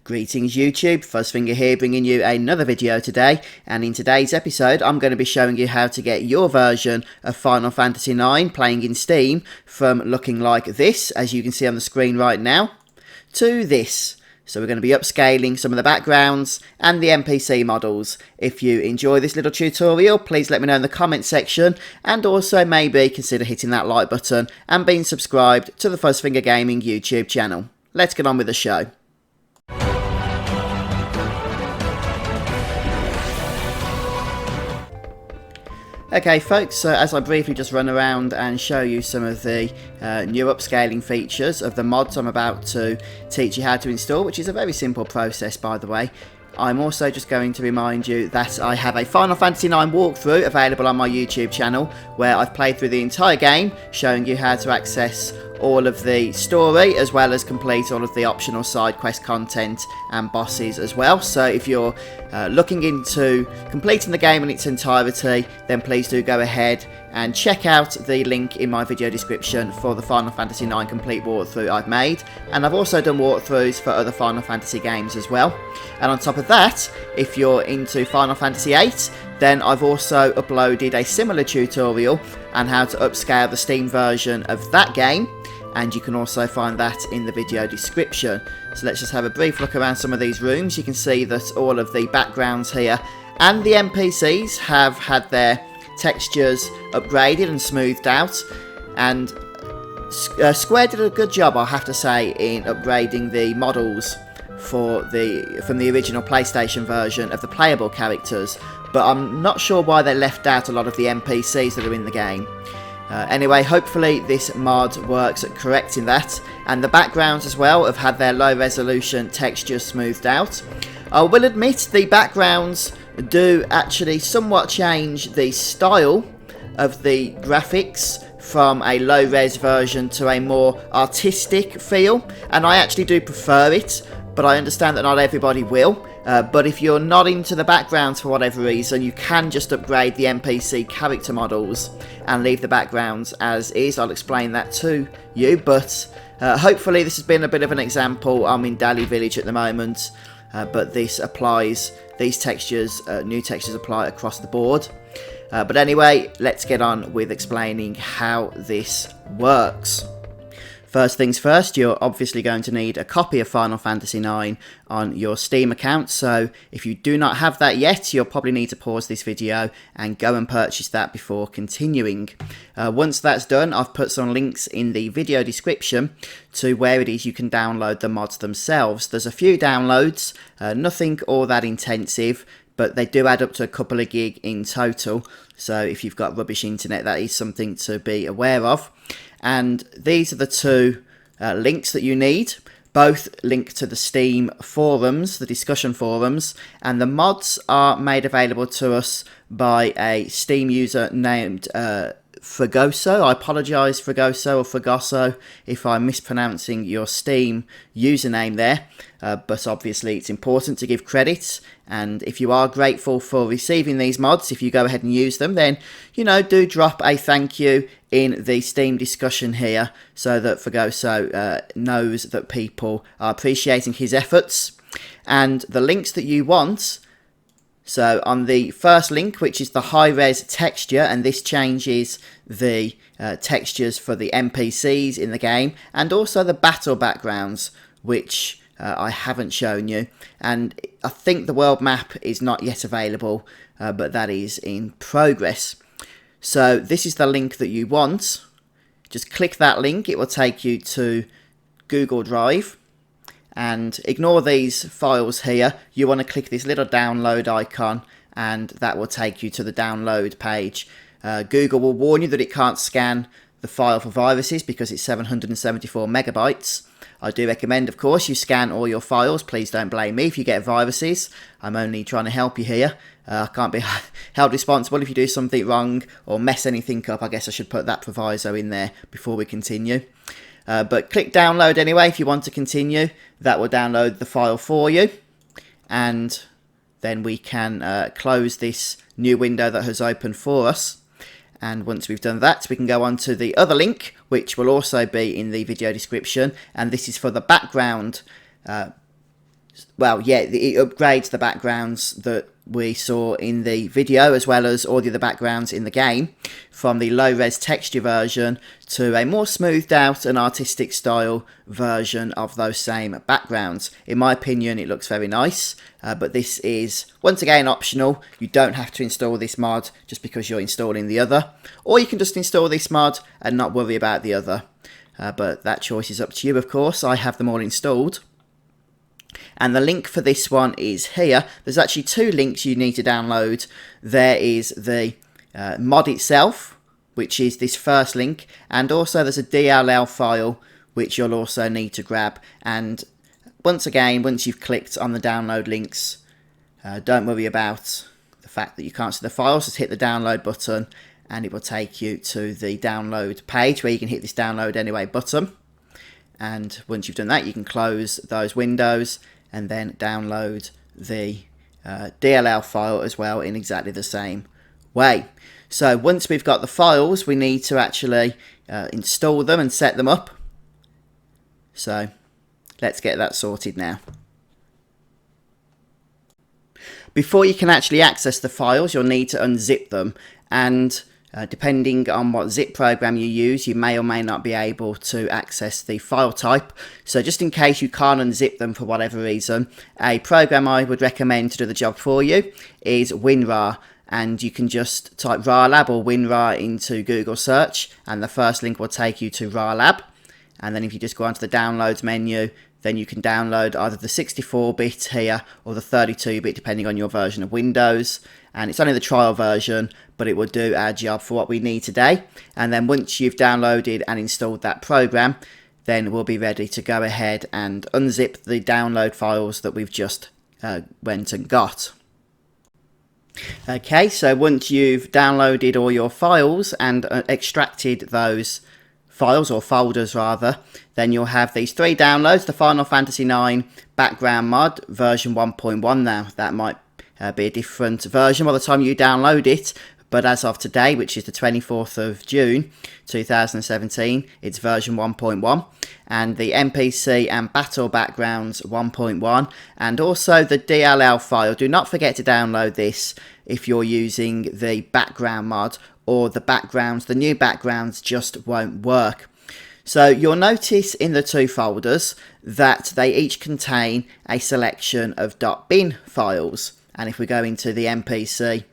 Greetings YouTube, Fuzzfinger here bringing you another video today, and in today's episode I'm going to be showing you how to get your version of Final Fantasy IX playing in Steam from looking like this, as you can see on the screen right now, to this. So we're going to be upscaling some of the backgrounds and the NPC models. If you enjoy this little tutorial, please let me know in the comment section, and also maybe consider hitting that like button and being subscribed to the FuzzfingerGaming YouTube channel. Let's get on with the show. Okay folks, so as I briefly just run around and show you some of the new upscaling features of the mods I'm about to teach you how to install, which is a very simple process by the way, I'm also just going to remind you that I have a Final Fantasy IX walkthrough available on my YouTube channel where I've played through the entire game, showing you how to access all of the story as well as complete all of the optional side quest content and bosses as well. So if you're looking into completing the game in its entirety, then please do go ahead and check out the link in my video description for the Final Fantasy IX complete walkthrough I've made, and I've also done walkthroughs for other Final Fantasy games as well. And on top of that, if you're into Final Fantasy VIII, then I've also uploaded a similar tutorial on how to upscale the Steam version of that game, and you can also find that in the video description. So let's just have a brief look around some of these rooms. You can see that all of the backgrounds here and the NPCs have had their textures upgraded and smoothed out, and Square did a good job, I have to say, in upgrading the models from the original PlayStation version of the playable characters, but I'm not sure why they left out a lot of the NPCs that are in the game. Anyway, hopefully this mod works at correcting that, and the backgrounds as well have had their low resolution textures smoothed out. I will admit the backgrounds do actually somewhat change the style of the graphics from a low res version to a more artistic feel, and I actually do prefer it, but I understand that not everybody will. But if you're not into the backgrounds for whatever reason, you can just upgrade the NPC character models and leave the backgrounds as is. I'll explain that to you, but hopefully this has been a bit of an example. I'm in Dali Village at the moment, but this applies, these textures, new textures apply across the board. But anyway, let's get on with explaining how this works. First things first, you're obviously going to need a copy of Final Fantasy IX on your Steam account, so if you do not have that yet, you'll probably need to pause this video and go and purchase that before continuing. Once that's done, I've put some links in the video description to where it is you can download the mods themselves. There's a few downloads, nothing all that intensive, but they do add up to a couple of gig in total, so if you've got rubbish internet, that is something to be aware of. And these are the two links that you need. Both link to the Steam forums, the discussion forums, and the mods are made available to us by a Steam user named Fragoso. I apologise, Fragoso or Fragoso, if I'm mispronouncing your Steam username there, but obviously it's important to give credit, and if you are grateful for receiving these mods, if you go ahead and use them, then, you know, do drop a thank you in the Steam discussion here, so that Fragoso knows that people are appreciating his efforts. And the links that you want, so on the first link, which is the high-res texture, and this changes the textures for the NPCs in the game, and also the battle backgrounds, which I haven't shown you. And I think the world map is not yet available, but that is in progress. So this is the link that you want. Just click that link, it will take you to Google Drive. And ignore these files here. You want to click this little download icon, and that will take you to the download page. Google will warn you that it can't scan the file for viruses because it's 774 megabytes. I do recommend, of course, you scan all your files. Please don't blame me if you get viruses. I'm only trying to help you here. I can't be held responsible if you do something wrong or mess anything up. I guess I should put that proviso in there before we continue. But click download anyway if you want to continue. That will download the file for you, and then we can close this new window that has opened for us. And once we've done that, we can go on to the other link, which will also be in the video description, and this is for the background well, yeah, it upgrades the backgrounds that we saw in the video, as well as all the other backgrounds in the game, from the low-res texture version to a more smoothed out and artistic style version of those same backgrounds. In my opinion, it looks very nice, but this is, once again, optional. You don't have to install this mod just because you're installing the other, or you can just install this mod and not worry about the other. But that choice is up to you, of course. I have them all installed. And the link for this one is here. There's actually two links you need to download. There is the mod itself, which is this first link, and also there's a DLL file which you'll also need to grab. And once again, once you've clicked on the download links, don't worry about the fact that you can't see the files. Just hit the download button and it will take you to the download page where you can hit this download anyway button. And once you've done that, you can close those windows and then download the DLL file as well in exactly the same way. So once we've got the files, we need to actually install them and set them up. So let's get that sorted now. Before you can actually access the files, you'll need to unzip them, and depending on what zip program you use, you may or may not be able to access the file type. So just in case you can't unzip them for whatever reason, a program I would recommend to do the job for you is WinRAR. And you can just type RARLab or WinRAR into Google search, and the first link will take you to RARLab. And then if you just go onto the downloads menu, then you can download either the 64-bit here or the 32-bit, depending on your version of Windows. And it's only the trial version, but it will do our job for what we need today. And then once you've downloaded and installed that program, then we'll be ready to go ahead and unzip the download files that we've just went and got. Okay, so once you've downloaded all your files and extracted those files, or folders rather, then you'll have these three downloads: the Final Fantasy IX background mod version 1.1. Now that might be a different version by the time you download it, but as of today, which is the 24th of June 2017, it's version 1.1, and the NPC and battle backgrounds 1.1, and also the DLL file. Do not forget to download this if you're using the background mod, or the backgrounds, the new backgrounds just won't work. So you'll notice in the two folders that they each contain a selection of .bin files. And if we go into the NPC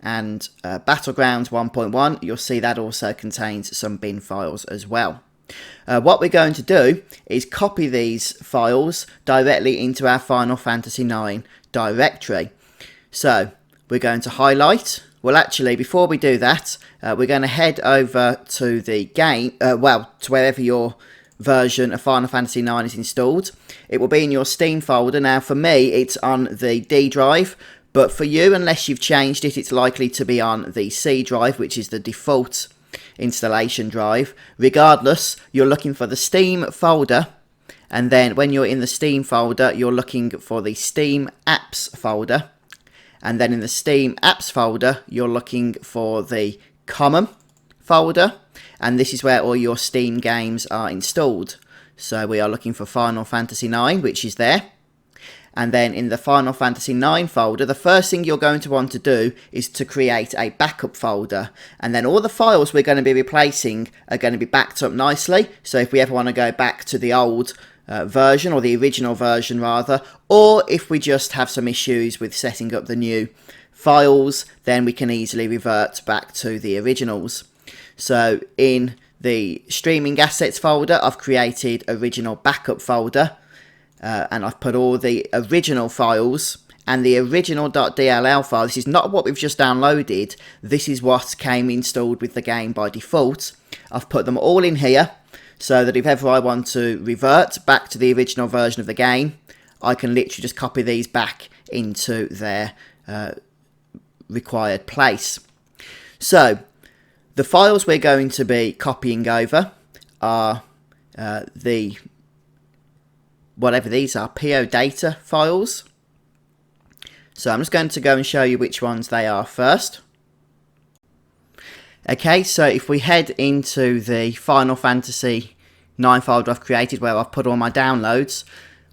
and Battlegrounds 1.1, you'll see that also contains some bin files as well. What we're going to do is copy these files directly into our Final Fantasy IX directory. So we're going to highlight. Well, actually, before we do that, we're going to head over to the game, to wherever your version of Final Fantasy IX is installed. It will be in your Steam folder. Now, for me, it's on the D drive, but for you, unless you've changed it, it's likely to be on the C drive, which is the default installation drive. Regardless, you're looking for the Steam folder, and then when you're in the Steam folder, you're looking for the Steam Apps folder. And then in the Steam Apps folder, you're looking for the Common folder. And this is where all your Steam games are installed. So we are looking for Final Fantasy IX, which is there. And then in the Final Fantasy IX folder, the first thing you're going to want to do is to create a backup folder. And then all the files we're going to be replacing are going to be backed up nicely. So if we ever want to go back to the old version, or the original version rather, or if we just have some issues with setting up the new files, then we can easily revert back to the originals. So in the streaming assets folder, I've created original backup folder, and I've put all the original files and the original .dll file. This is not what we've just downloaded, this is what came installed with the game by default. I've put them all in here, so that if ever I want to revert back to the original version of the game, I can literally just copy these back into their required place. So the files we're going to be copying over are whatever these are, PO data files. So I'm just going to go and show you which ones they are first. Okay, so if we head into the Final Fantasy IX folder I've created where I've put all my downloads,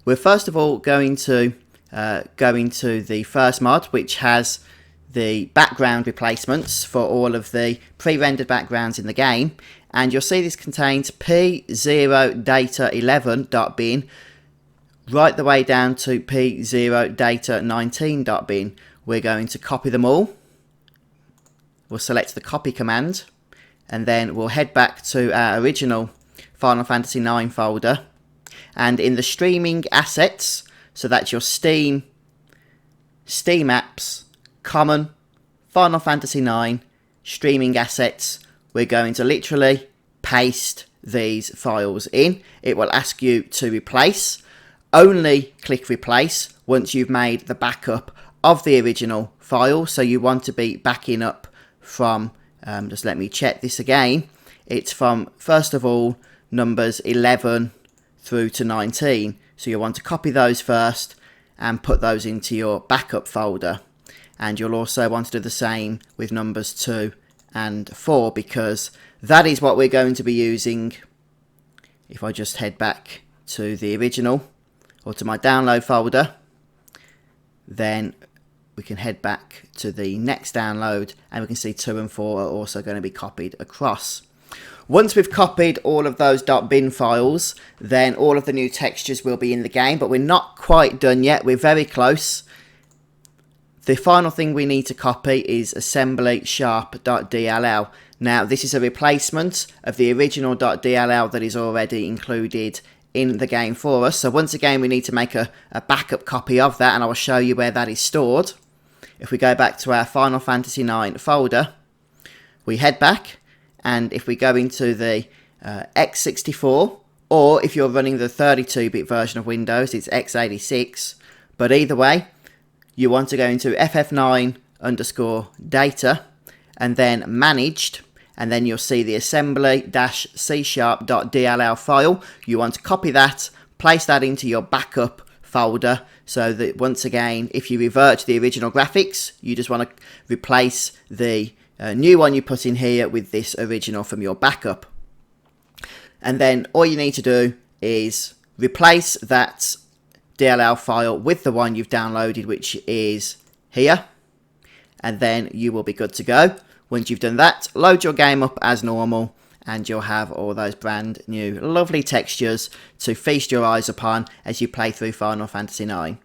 we're first of all going to go into the first mod, which has the background replacements for all of the pre-rendered backgrounds in the game, and you'll see this contains p0data11.bin right the way down to p0data19.bin. We're going to copy them all. We'll select the copy command, and then we'll head back to our original Final Fantasy IX folder, and in the streaming assets, so that's your Steam apps, common, Final Fantasy IX, streaming assets, we're going to literally paste these files in. It will ask you to replace. Only click replace once you've made the backup of the original file. So you want to be backing up from, just let me check this again. It's from, first of all, numbers 11 through to 19. So you want to copy those first and put those into your backup folder. And you'll also want to do the same with numbers 2 and 4, because that is what we're going to be using. If I just head back to the original or to my download folder, then we can head back to the next download and we can see 2 and 4 are also going to be copied across. Once we've copied all of those .bin files, then all of the new textures will be in the game, but we're not quite done yet. We're very close. The final thing we need to copy is assembly sharp.dll. Now, this is a replacement of the original .dll that is already included in the game for us. So once again, we need to make a backup copy of that, and I will show you where that is stored. If we go back to our Final Fantasy IX folder, we head back, and if we go into the x64, or if you're running the 32-bit version of Windows, it's x86. But either way, you want to go into FF9_data and then managed, and then you'll see the assembly-c#.dll file. You want to copy that, place that into your backup folder, so that once again, if you revert to the original graphics, you just want to replace the new one you put in here with this original from your backup. And then all you need to do is replace that DLL file with the one you've downloaded, which is here, and then you will be good to go. Once you've done that, load your game up as normal, and you'll have all those brand new lovely textures to feast your eyes upon as you play through Final Fantasy IX.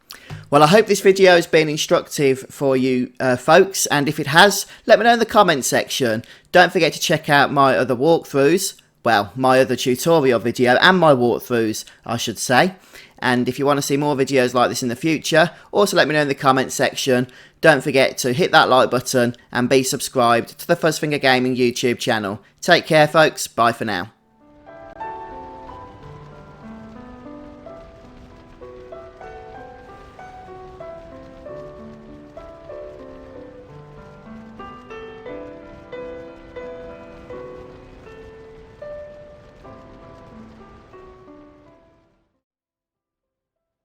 Well, I hope this video has been instructive for you folks, and if it has, let me know in the comment section. Don't forget to check out my other walkthroughs, well, my other tutorial video and my walkthroughs, I should say. And if you want to see more videos like this in the future, also let me know in the comment section. Don't forget to hit that like button and be subscribed to the FuzzfingerGaming YouTube channel. Take care, folks. Bye for now.